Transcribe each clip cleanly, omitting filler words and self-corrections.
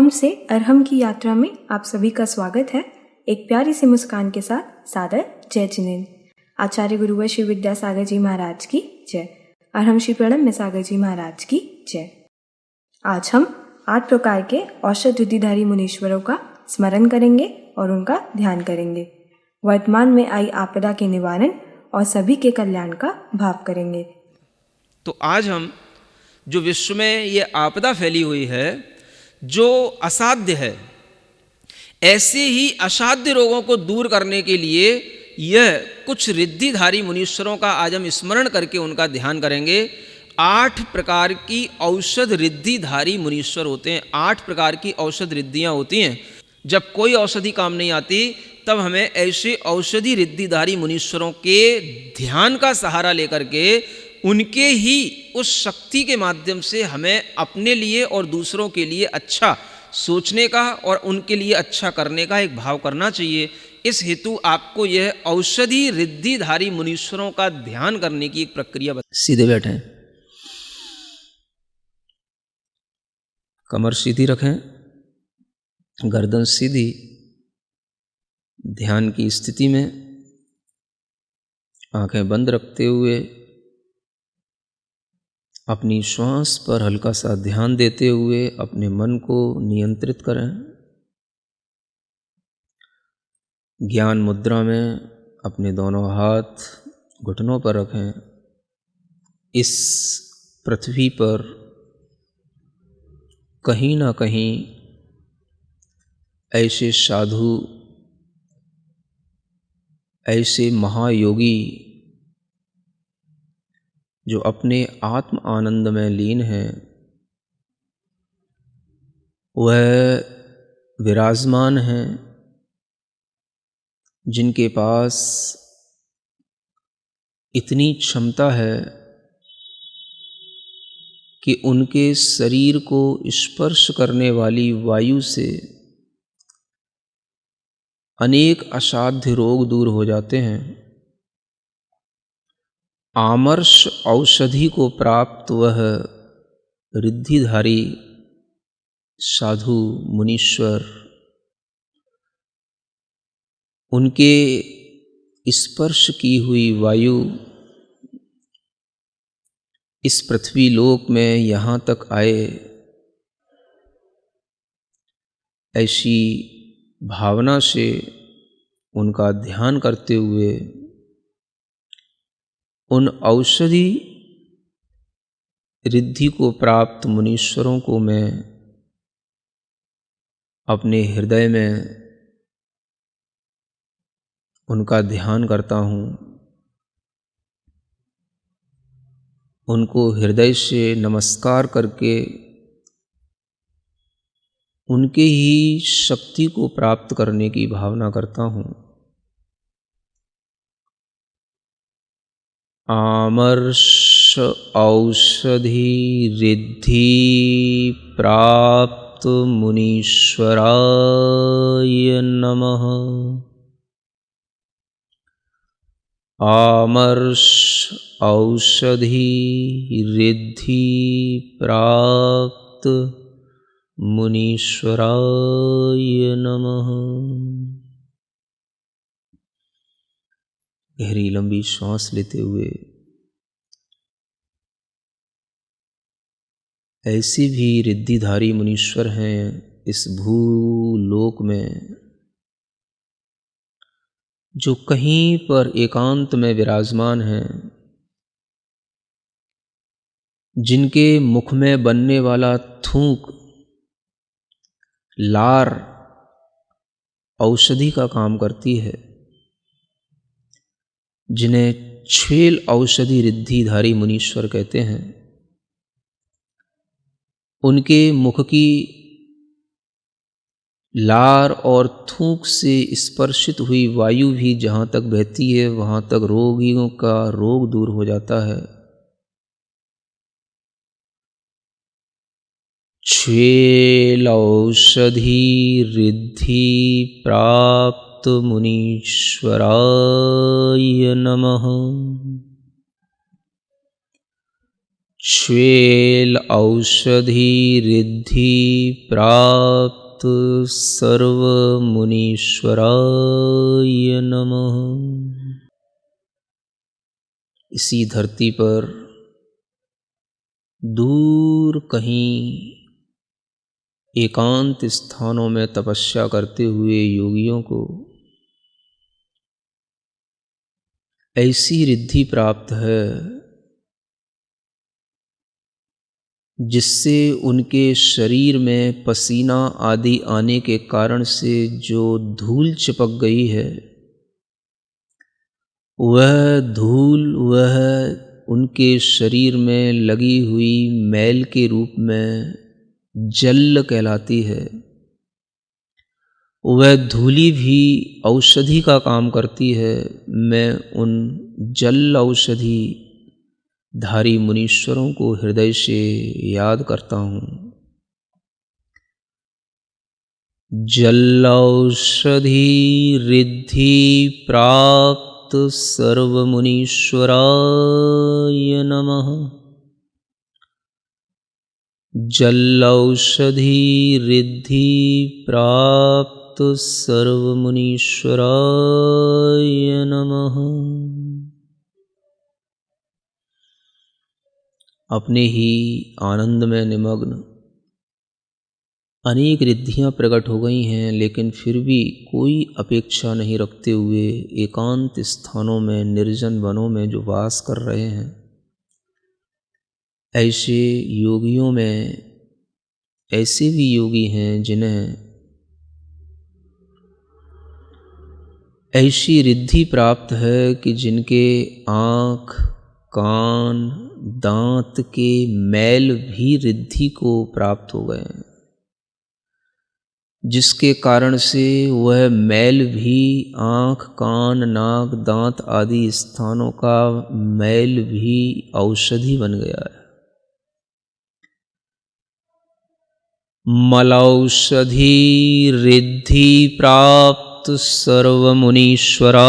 हम से अरहम की यात्रा में आप सभी का स्वागत है। एक प्यारी सी मुस्कान के साथ सादर जय जिनेन्द्र। आचार्य गुरुवर श्री विद्यासागर जी महाराज की जय। अरहम श्री प्रणब में सागर जी महाराज की जय। आज हम 8 प्रकार के औषध रिद्धिधारी मुनीश्वरों का स्मरण करेंगे और उनका ध्यान करेंगे। वर्तमान में आई आपदा के निवारण और सभी के कल्याण का भाव करेंगे। तो आज हम जो विश्व में ये आपदा फैली हुई है जो असाध्य है, ऐसे ही असाध्य रोगों को दूर करने के लिए यह कुछ रिद्धिधारी मुनीश्वरों का आज हम स्मरण करके उनका ध्यान करेंगे। 8 प्रकार की औषध रिद्धिधारी मुनीश्वर होते हैं। 8 प्रकार की औषध रिद्धियाँ होती हैं। जब कोई औषधि काम नहीं आती तब हमें ऐसे औषधि रिद्धिधारी मुनीश्वरों के ध्यान का सहारा लेकर के उनके ही उस शक्ति के माध्यम से हमें अपने लिए और दूसरों के लिए अच्छा सोचने का और उनके लिए अच्छा करने का एक भाव करना चाहिए। इस हेतु आपको यह औषधि रिद्धिधारी मुनीश्वरों का ध्यान करने की एक प्रक्रिया सीधे बैठें, कमर सीधी रखें, गर्दन सीधी, ध्यान की स्थिति में आंखें बंद रखते हुए अपनी श्वास पर हल्का सा ध्यान देते हुए अपने मन को नियंत्रित करें। ज्ञान मुद्रा में अपने दोनों हाथ घुटनों पर रखें। इस पृथ्वी पर कहीं ना कहीं ऐसे साधु, ऐसे महायोगी जो अपने आत्म आनंद में लीन हैं, वह विराजमान हैं, जिनके पास इतनी क्षमता है कि उनके शरीर को स्पर्श करने वाली वायु से अनेक असाध्य रोग दूर हो जाते हैं। आमर्ष औषधि को प्राप्त वह रिद्धिधारी साधु मुनीश्वर उनके स्पर्श की हुई वायु इस पृथ्वी लोक में यहाँ तक आए, ऐसी भावना से उनका ध्यान करते हुए उन औषधि रिद्धि को प्राप्त मुनीश्वरों को मैं अपने हृदय में उनका ध्यान करता हूँ। उनको हृदय से नमस्कार करके उनके ही शक्ति को प्राप्त करने की भावना करता हूँ। आमर्ष औषधि रिद्धि प्राप्त मुनीश्वराय नमः। आमर्ष औषधि रिद्धि प्राप्त मुनीश्वराय नमः। गहरी लंबी श्वास लेते हुए ऐसे भी रिद्धिधारी मुनीश्वर हैं इस भूलोक में जो कहीं पर एकांत में विराजमान हैं, जिनके मुख में बनने वाला थूक लार औषधि का काम करती है, जिन्हें छेल औषधि रिद्धिधारी मुनीश्वर कहते हैं। उनके मुख की लार और थूक से स्पर्शित हुई वायु भी जहाँ तक बहती है वहाँ तक रोगियों का रोग दूर हो जाता है। छेल औषधि रिद्धि प्राप्त मुनीश्वराय नमः। श्वेल औषधि रिद्धि प्राप्त सर्व मुनीश्वराय नमः। इसी धरती पर दूर कहीं एकांत स्थानों में तपस्या करते हुए योगियों को ऐसी रिद्धि प्राप्त है जिससे उनके शरीर में पसीना आदि आने के कारण से जो धूल चिपक गई है, वह धूल वह उनके शरीर में लगी हुई मैल के रूप में जल कहलाती है। वह धूली भी औषधि का काम करती है। मैं उन जल औषधि धारी मुनीश्वरों को हृदय से याद करता हूँ। जल औषधि रिद्धि प्राप्त सर्व मुनीश्वराय नमः। जल औषधि रिद्धि प्राप्त सर्व मुनीश्वराय नमः। अपने ही आनंद में निमग्न अनेक रिद्धियाँ प्रकट हो गई हैं, लेकिन फिर भी कोई अपेक्षा नहीं रखते हुए एकांत स्थानों में, निर्जन वनों में जो वास कर रहे हैं, ऐसे योगियों में ऐसे भी योगी हैं जिन्हें ऐसी रिद्धि प्राप्त है कि जिनके आँख, कान, दांत के मैल भी रिद्धि को प्राप्त हो गए हैं, जिसके कारण से वह मैल भी आँख, कान, नाक, दांत आदि स्थानों का मैल भी औषधि बन गया है। मलौषधि रिद्धि प्राप्त सर्व मुनीश्वराय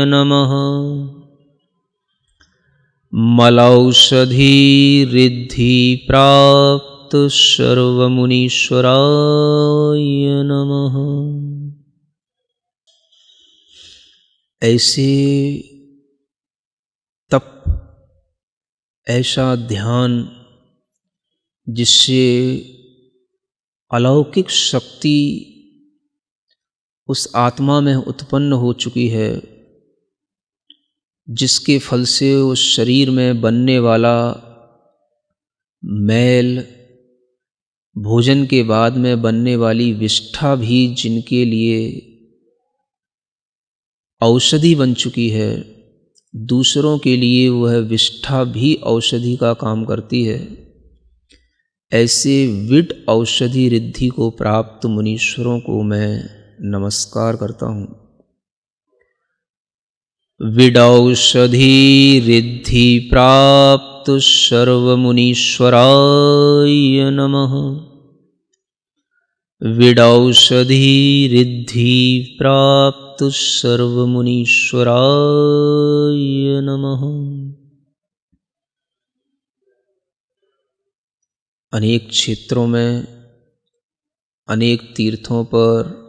नमः। मलौषधि रिद्धि प्राप्त सर्व मुनीश्वराय नमः। ऐसे तप, ऐसा ध्यान जिससे अलौकिक शक्ति उस आत्मा में उत्पन्न हो चुकी है, जिसके फल से उस शरीर में बनने वाला मैल, भोजन के बाद में बनने वाली विष्ठा भी जिनके लिए औषधि बन चुकी है, दूसरों के लिए वह विष्ठा भी औषधि का काम करती है। ऐसे विड औषधि रिद्धि को प्राप्त मुनीश्वरों को मैं नमस्कार करता हूँ। विडौषधि रिद्धि प्राप्त सर्व मुनीश्वराय नमः। विडौषधि रिद्धि प्राप्त सर्व मुनीश्वराय नमः। अनेक क्षेत्रों में, अनेक तीर्थों पर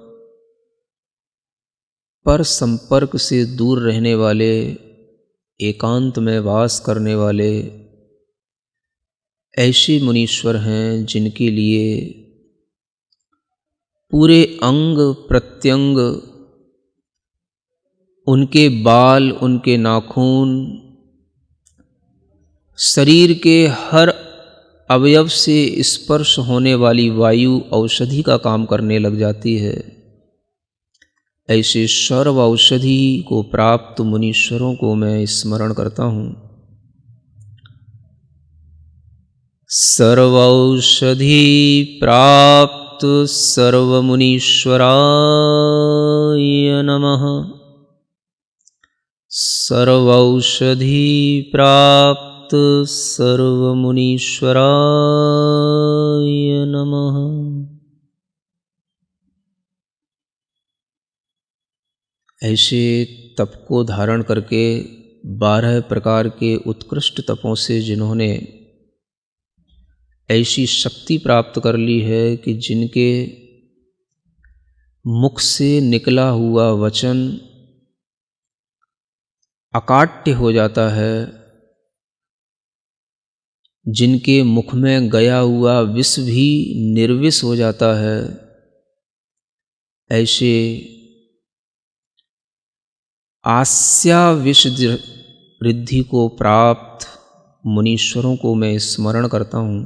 संपर्क से दूर रहने वाले, एकांत में वास करने वाले ऐसे मुनीश्वर हैं जिनके लिए पूरे अंग प्रत्यंग, उनके बाल, उनके नाखून, शरीर के हर अवयव से स्पर्श होने वाली वायु औषधि का काम करने लग जाती है। ऐसे सर्व औषधि को प्राप्त मुनीश्वरों को मैं स्मरण करता हूँ। सर्व औषधि प्राप्त सर्व मुनीश्वराय नमः। सर्व औषधि प्राप्त सर्व मुनीश्वराय नमः। ऐसे तप को धारण करके 12 प्रकार के उत्कृष्ट तपों से जिन्होंने ऐसी शक्ति प्राप्त कर ली है कि जिनके मुख से निकला हुआ वचन अकाट्य हो जाता है, जिनके मुख में गया हुआ विष भी निर्विष हो जाता है, ऐसे आस्याविष रिद्धि को प्राप्त मुनीश्वरों को मैं स्मरण करता हूँ।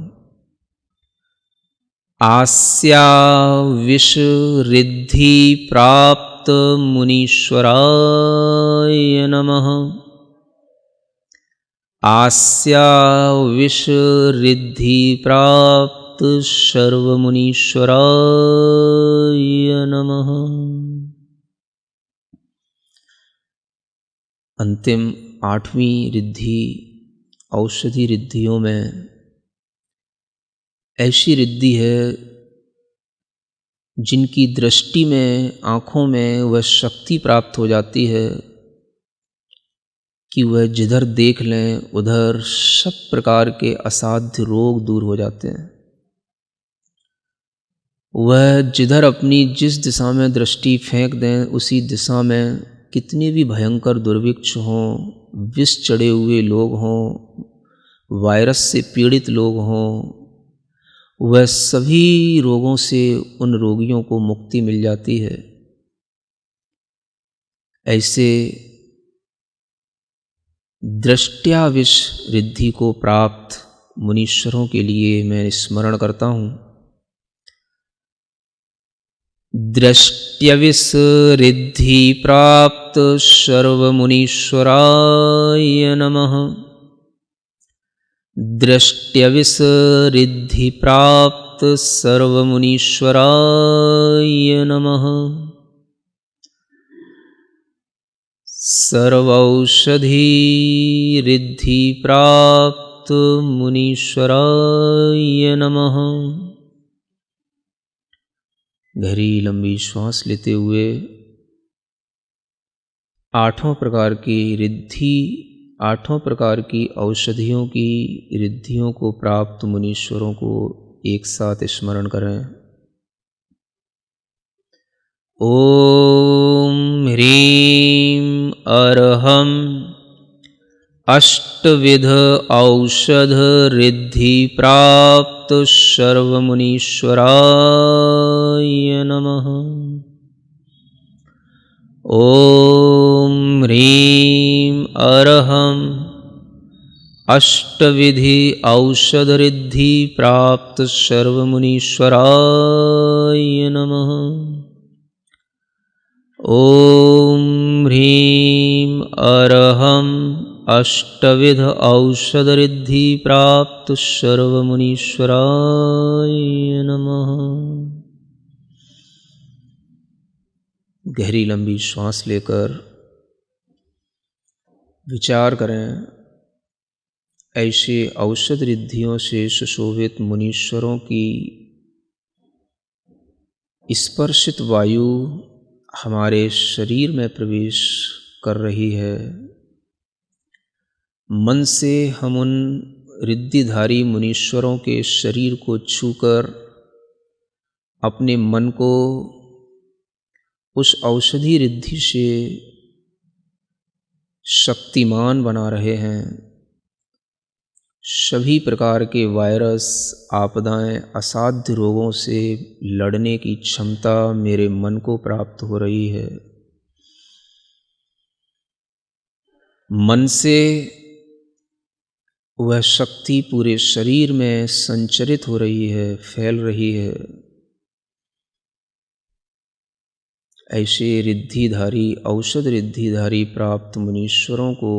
आस्याविष रिद्धि प्राप्त मुनीश्वराय नमः। आस्याविष रिद्धि प्राप्त सर्वमुनीश्वराय नमः। अंतिम 8वीं रिद्धि औषधि रिद्धियों में ऐसी रिद्धि है जिनकी दृष्टि में, आँखों में वह शक्ति प्राप्त हो जाती है कि वह जिधर देख लें उधर सब प्रकार के असाध्य रोग दूर हो जाते हैं। वह जिधर अपनी जिस दिशा में दृष्टि फेंक दें उसी दिशा में कितने भी भयंकर दुर्भिक्ष हों, विष चढ़े हुए लोग हों, वायरस से पीड़ित लोग हों, वह सभी रोगों से उन रोगियों को मुक्ति मिल जाती है। ऐसे दृष्ट्याविष रिद्धि को प्राप्त मुनीश्वरों के लिए मैं स्मरण करता हूँ। दृष्ट्यविष रिद्धि प्राप्त सर्वमुनीश्वराय नमः। दृष्ट्यविष रिद्धि प्राप्त सर्वमुनीश्वराय नमः। सर्वौषधि रिद्धि प्राप्त मुनीश्वराय नमः। गहरी लंबी श्वास लेते हुए 8 प्रकार की रिद्धि, 8 प्रकार की औषधियों की रिद्धियों को प्राप्त मुनीश्वरों को एक साथ स्मरण करें। ओम ह्रीं अर्हं अष्टविध औषध रिद्धि प्राप्त सर्वमुनीश्वराय नमः। ओम ह्रीं अर्हं अष्टविधि औषध रिद्धि प्राप्त सर्वमुनीश्वराय नमः। ओम ह्रीं अर्हं अष्टविध औषध रिद्धि प्राप्त सर्वमुनीश्वराय नमः। गहरी लंबी श्वास लेकर विचार करें, ऐसे औषध रिद्धियों से सुशोभित मुनीश्वरों की स्पर्शित वायु हमारे शरीर में प्रवेश कर रही है। मन से हम उन रिद्धिधारी मुनीश्वरों के शरीर को छूकर अपने मन को उस औषधि रिद्धि से शक्तिमान बना रहे हैं। सभी प्रकार के वायरस, आपदाएं, असाध्य रोगों से लड़ने की क्षमता मेरे मन को प्राप्त हो रही है। मन से वह शक्ति पूरे शरीर में संचरित हो रही है, फैल रही है। ऐसे रिद्धिधारी, औषध रिद्धिधारी प्राप्त मुनीश्वरों को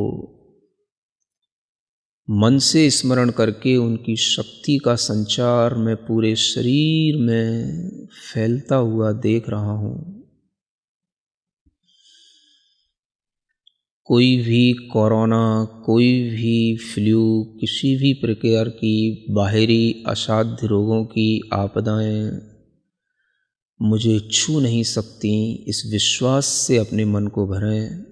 मन से स्मरण करके उनकी शक्ति का संचार मैं पूरे शरीर में फैलता हुआ देख रहा हूँ। कोई भी कोरोना, कोई भी फ्लू, किसी भी प्रकार की बाहरी असाध्य रोगों की आपदाएं मुझे छू नहीं सकती, इस विश्वास से अपने मन को भरें।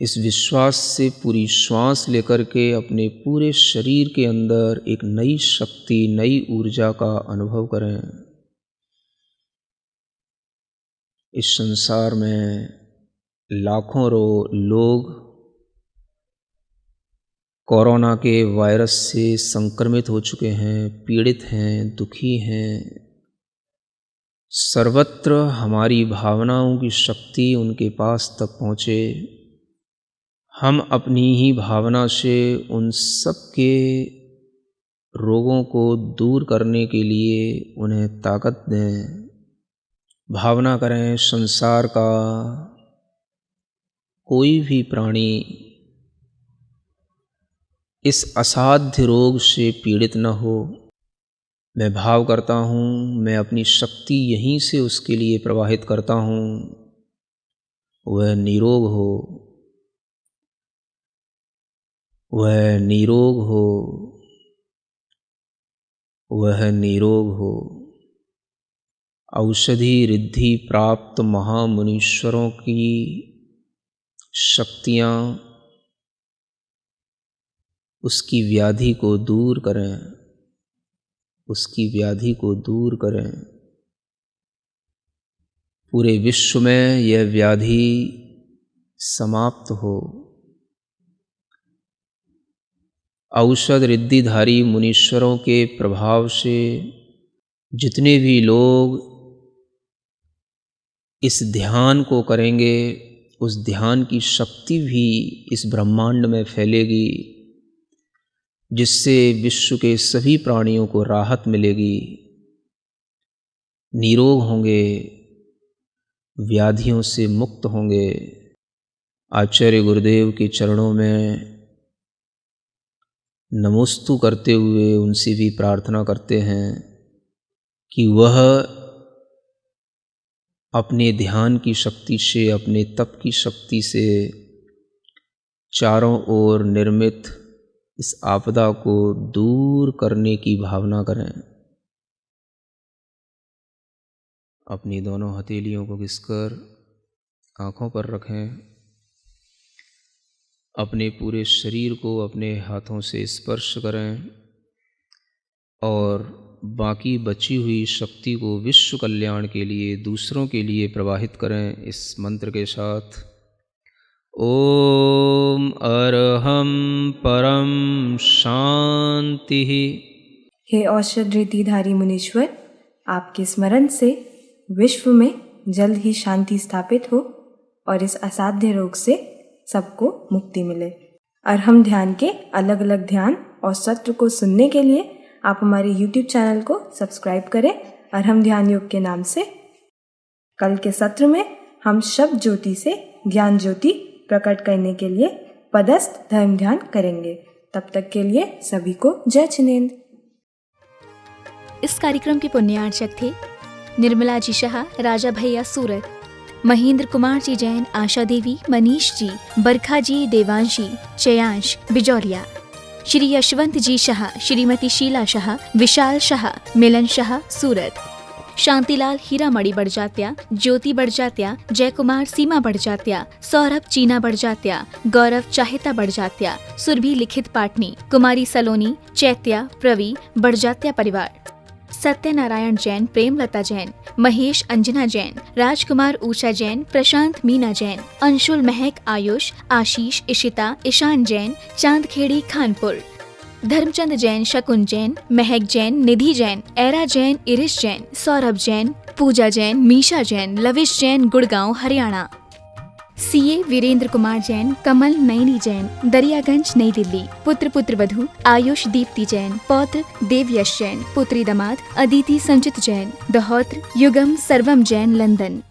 इस विश्वास से पूरी श्वास लेकर के अपने पूरे शरीर के अंदर एक नई शक्ति, नई ऊर्जा का अनुभव करें। इस संसार में लाखों लोग कोरोना के वायरस से संक्रमित हो चुके हैं, पीड़ित हैं, दुखी हैं। सर्वत्र हमारी भावनाओं की शक्ति उनके पास तक पहुँचे। हम अपनी ही भावना से उन सब के रोगों को दूर करने के लिए उन्हें ताकत दें। भावना करें संसार का कोई भी प्राणी इस असाध्य रोग से पीड़ित न हो। मैं भाव करता हूँ, मैं अपनी शक्ति यहीं से उसके लिए प्रवाहित करता हूँ, वह निरोग हो, वह निरोग हो, वह निरोग हो। औषधि रिद्धि प्राप्त महामुनीश्वरों की शक्तियाँ उसकी व्याधि को दूर करें, उसकी व्याधि को दूर करें। पूरे विश्व में यह व्याधि समाप्त हो। औषध रिद्धिधारी मुनीश्वरों के प्रभाव से जितने भी लोग इस ध्यान को करेंगे, उस ध्यान की शक्ति भी इस ब्रह्मांड में फैलेगी, जिससे विश्व के सभी प्राणियों को राहत मिलेगी, निरोग होंगे, व्याधियों से मुक्त होंगे। आचार्य गुरुदेव के चरणों में नमोस्तु करते हुए उनसे भी प्रार्थना करते हैं कि वह अपने ध्यान की शक्ति से, अपने तप की शक्ति से चारों ओर निर्मित इस आपदा को दूर करने की भावना करें। अपनी दोनों हथेलियों को घिसकर आँखों पर रखें। अपने पूरे शरीर को अपने हाथों से स्पर्श करें और बाकी बची हुई शक्ति को विश्व कल्याण के लिए, दूसरों के लिए प्रवाहित करें इस मंत्र के साथ। ओम अरहम परम शांति। हे औषध रिद्धिधारी मुनीश्वर, आपके स्मरण से विश्व में जल्द ही शांति स्थापित हो और इस असाध्य रोग से सबको मुक्ति मिले। अरहम ध्यान के अलग अलग ध्यान और सत्र को सुनने के लिए आप हमारे YouTube चैनल को सब्सक्राइब करें अरहम ध्यान योग के नाम से। कल के सत्र में हम शब्द ज्योति से ज्ञान ज्योति प्रकट करने के लिए पदस्थ धर्म ध्यान करेंगे। तब तक के लिए सभी को जय जिनेंद्र। इस कार्यक्रम के पुण्यार्चक थे निर्मला जी शाह, राजा भैया सूरत, महेंद्र कुमार जी जैन, आशा देवी, मनीष जी, बरखा जी, देवांशी, चयांश, बिजौरिया, श्री यशवंत जी शाह, श्रीमती शीला शाह, विशाल शाह, मिलन शाह, सूरत, शांतिलाल हीरामणि बड़जात्या, ज्योति बड़जात्या, जयकुमार सीमा बड़जात्या, सौरभ चीना बड़जात्या, गौरव चाहिता बड़जात्या, सुरभि लिखित पाटनी, कुमारी सलोनी, चैत्या, प्रवी बड़जात्या परिवार, सत्यनारायण जैन, प्रेमलता जैन, महेश अंजना जैन, राजकुमार ऊषा जैन, प्रशांत मीना जैन, अंशुल महक, आयुष, आशीष, इशिता, ईशान जैन, चांदखेड़ी खानपुर, धर्मचंद जैन, शकुन जैन, महक जैन, निधि जैन, एरा जैन, इरिश जैन, सौरभ जैन, पूजा जैन, मीशा जैन, लविश जैन, गुड़गांव हरियाणा, सीए वीरेंद्र कुमार जैन, कमल नैनी जैन, दरियागंज नई दिल्ली, पुत्र पुत्र वधु आयुष दीप्ति जैन, पौत्र देवयश जैन, पुत्री दामाद अदिति संचित जैन, दहोत्र युगम सर्वम जैन, लंदन।